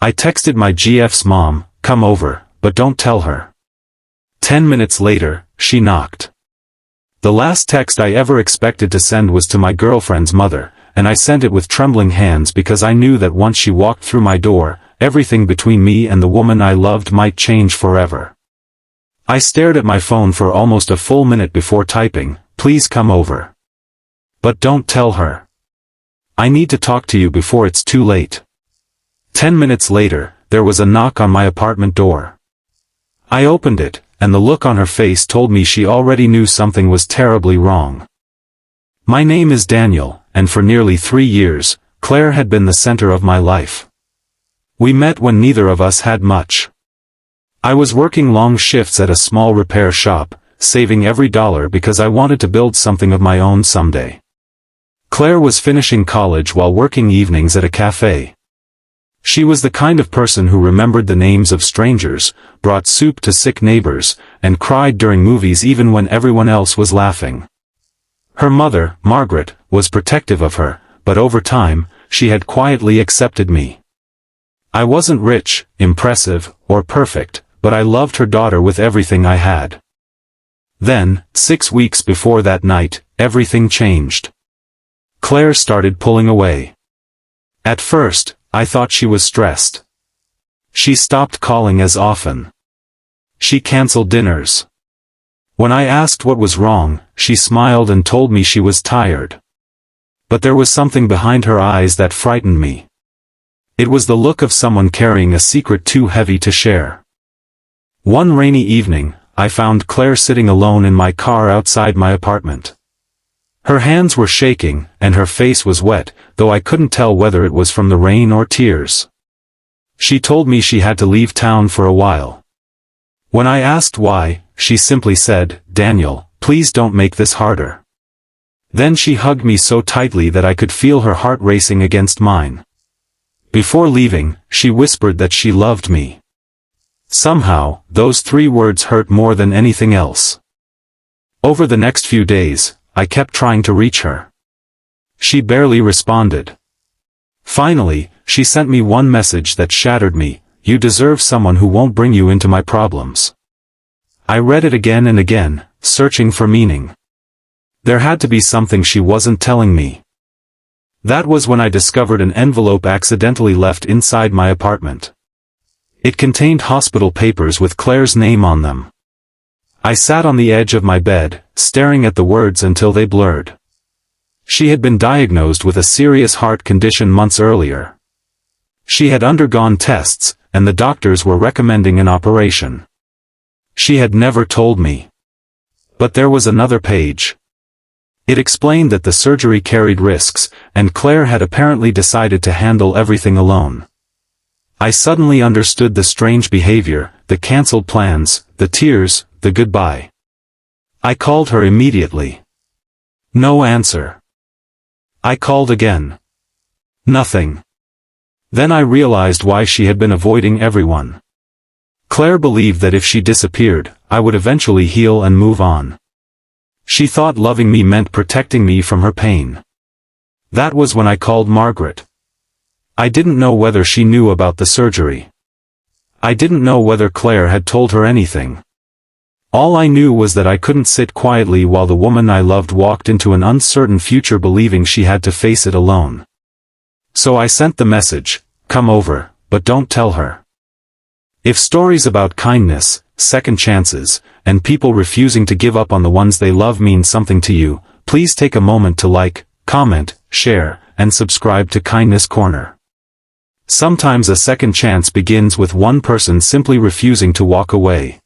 I texted my GF's mom, "Come over, but don't tell her." 10 minutes later, she knocked. The last text I ever expected to send was to my girlfriend's mother, and I sent it with trembling hands because I knew that once she walked through my door, everything between me and the woman I loved might change forever. I stared at my phone for almost a full minute before typing, "Please come over. But don't tell her. I need to talk to you before it's too late." 10 minutes later, there was a knock on my apartment door. I opened it, and the look on her face told me she already knew something was terribly wrong. My name is Daniel, and for nearly 3 years, Claire had been the center of my life. We met when neither of us had much. I was working long shifts at a small repair shop, saving every dollar because I wanted to build something of my own someday. Claire was finishing college while working evenings at a cafe. She was the kind of person who remembered the names of strangers, brought soup to sick neighbors, and cried during movies even when everyone else was laughing. Her mother, Margaret, was protective of her, but over time, she had quietly accepted me. I wasn't rich, impressive, or perfect, but I loved her daughter with everything I had. Then, 6 weeks before that night, everything changed. Claire started pulling away. At first, I thought she was stressed. She stopped calling as often. She canceled dinners. When I asked what was wrong, she smiled and told me she was tired. But there was something behind her eyes that frightened me. It was the look of someone carrying a secret too heavy to share. One rainy evening, I found Claire sitting alone in my car outside my apartment. Her hands were shaking, and her face was wet, though I couldn't tell whether it was from the rain or tears. She told me she had to leave town for a while. When I asked why, she simply said, "Daniel, please don't make this harder." Then she hugged me so tightly that I could feel her heart racing against mine. Before leaving, she whispered that she loved me. Somehow, those 3 words hurt more than anything else. Over the next few days, I kept trying to reach her. She barely responded. Finally, she sent me one message that shattered me: "You deserve someone who won't bring you into my problems." I read it again and again, searching for meaning. There had to be something she wasn't telling me. That was when I discovered an envelope accidentally left inside my apartment. It contained hospital papers with Claire's name on them. I sat on the edge of my bed, staring at the words until they blurred. She had been diagnosed with a serious heart condition months earlier. She had undergone tests, and the doctors were recommending an operation. She had never told me. But there was another page. It explained that the surgery carried risks, and Claire had apparently decided to handle everything alone. I suddenly understood the strange behavior, the cancelled plans, the tears, the goodbye. I called her immediately. No answer. I called again. Nothing. Then I realized why she had been avoiding everyone. Claire believed that if she disappeared, I would eventually heal and move on. She thought loving me meant protecting me from her pain. That was when I called Margaret. I didn't know whether she knew about the surgery. I didn't know whether Claire had told her anything. All I knew was that I couldn't sit quietly while the woman I loved walked into an uncertain future believing she had to face it alone. So I sent the message, "Come over, but don't tell her." If stories about kindness, second chances, and people refusing to give up on the ones they love mean something to you, please take a moment to like, comment, share, and subscribe to Kindness Corner. Sometimes a second chance begins with one person simply refusing to walk away.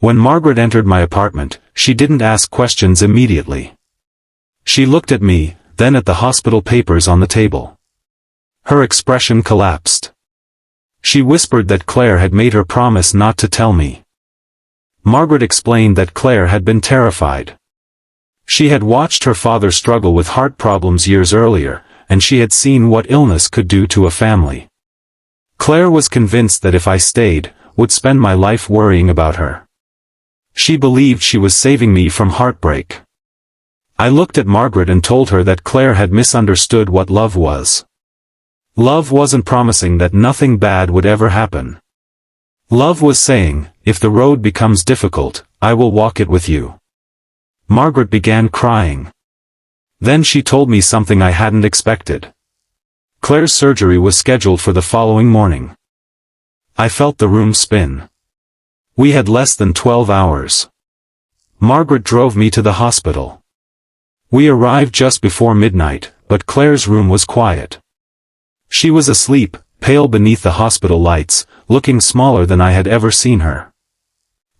When Margaret entered my apartment, she didn't ask questions immediately. She looked at me, then at the hospital papers on the table. Her expression collapsed. She whispered that Claire had made her promise not to tell me. Margaret explained that Claire had been terrified. She had watched her father struggle with heart problems years earlier, and she had seen what illness could do to a family. Claire was convinced that if I stayed, would spend my life worrying about her. She believed she was saving me from heartbreak. I looked at Margaret and told her that Claire had misunderstood what love was. Love wasn't promising that nothing bad would ever happen. Love was saying, if the road becomes difficult, I will walk it with you. Margaret began crying. Then she told me something I hadn't expected. Claire's surgery was scheduled for the following morning. I felt the room spin. We had less than 12 hours. Margaret drove me to the hospital. We arrived just before midnight, but Claire's room was quiet. She was asleep, pale beneath the hospital lights, looking smaller than I had ever seen her.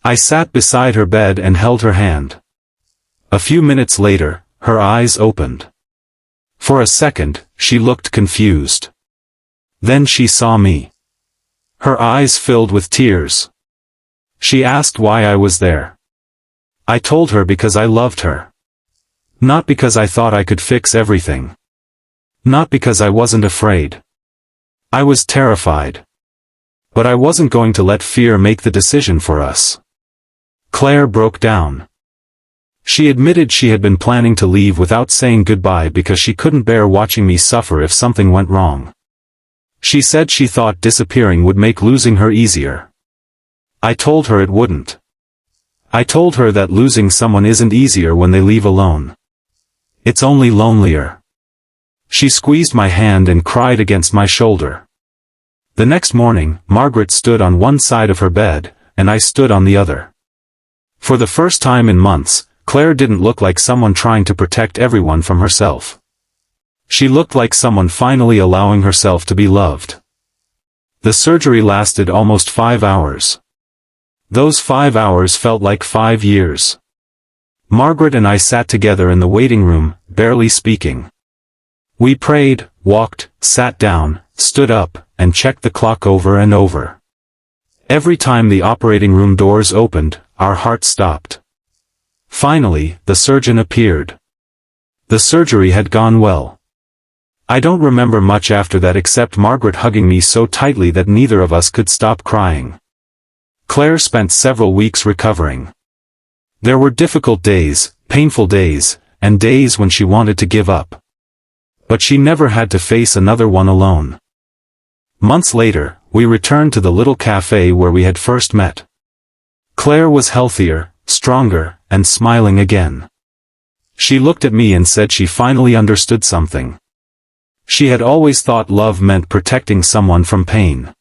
I sat beside her bed and held her hand. A few minutes later, her eyes opened. For a second, she looked confused. Then she saw me. Her eyes filled with tears. She asked why I was there. I told her because I loved her. Not because I thought I could fix everything. Not because I wasn't afraid. I was terrified. But I wasn't going to let fear make the decision for us. Claire broke down. She admitted she had been planning to leave without saying goodbye because she couldn't bear watching me suffer if something went wrong. She said she thought disappearing would make losing her easier. I told her it wouldn't. I told her that losing someone isn't easier when they leave alone. It's only lonelier. She squeezed my hand and cried against my shoulder. The next morning, Margaret stood on one side of her bed, and I stood on the other. For the first time in months, Claire didn't look like someone trying to protect everyone from herself. She looked like someone finally allowing herself to be loved. The surgery lasted almost 5 hours. Those 5 hours felt like 5 years. Margaret and I sat together in the waiting room, barely speaking. We prayed, walked, sat down, stood up, and checked the clock over and over. Every time the operating room doors opened, our hearts stopped. Finally, the surgeon appeared. The surgery had gone well. I don't remember much after that except Margaret hugging me so tightly that neither of us could stop crying. Claire spent several weeks recovering. There were difficult days, painful days, and days when she wanted to give up. But she never had to face another one alone. Months later, we returned to the little cafe where we had first met. Claire was healthier, stronger, and smiling again. She looked at me and said she finally understood something. She had always thought love meant protecting someone from pain.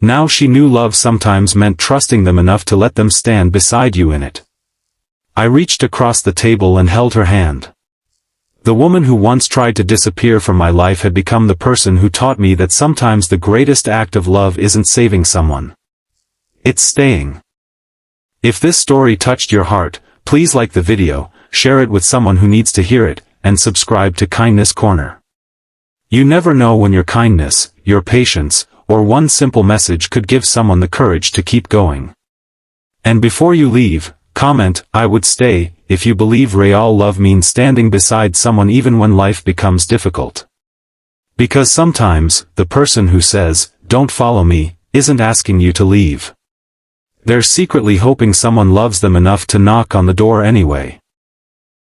Now she knew love sometimes meant trusting them enough to let them stand beside you in it. I reached across the table and held her hand. The woman who once tried to disappear from my life had become the person who taught me that sometimes the greatest act of love isn't saving someone. It's staying. If this story touched your heart, please like the video, share it with someone who needs to hear it, and subscribe to Kindness Corner. You never know when your kindness, your patience, or one simple message could give someone the courage to keep going. And before you leave, comment, I would stay, if you believe real love means standing beside someone even when life becomes difficult. Because sometimes, the person who says, don't follow me, isn't asking you to leave. They're secretly hoping someone loves them enough to knock on the door anyway.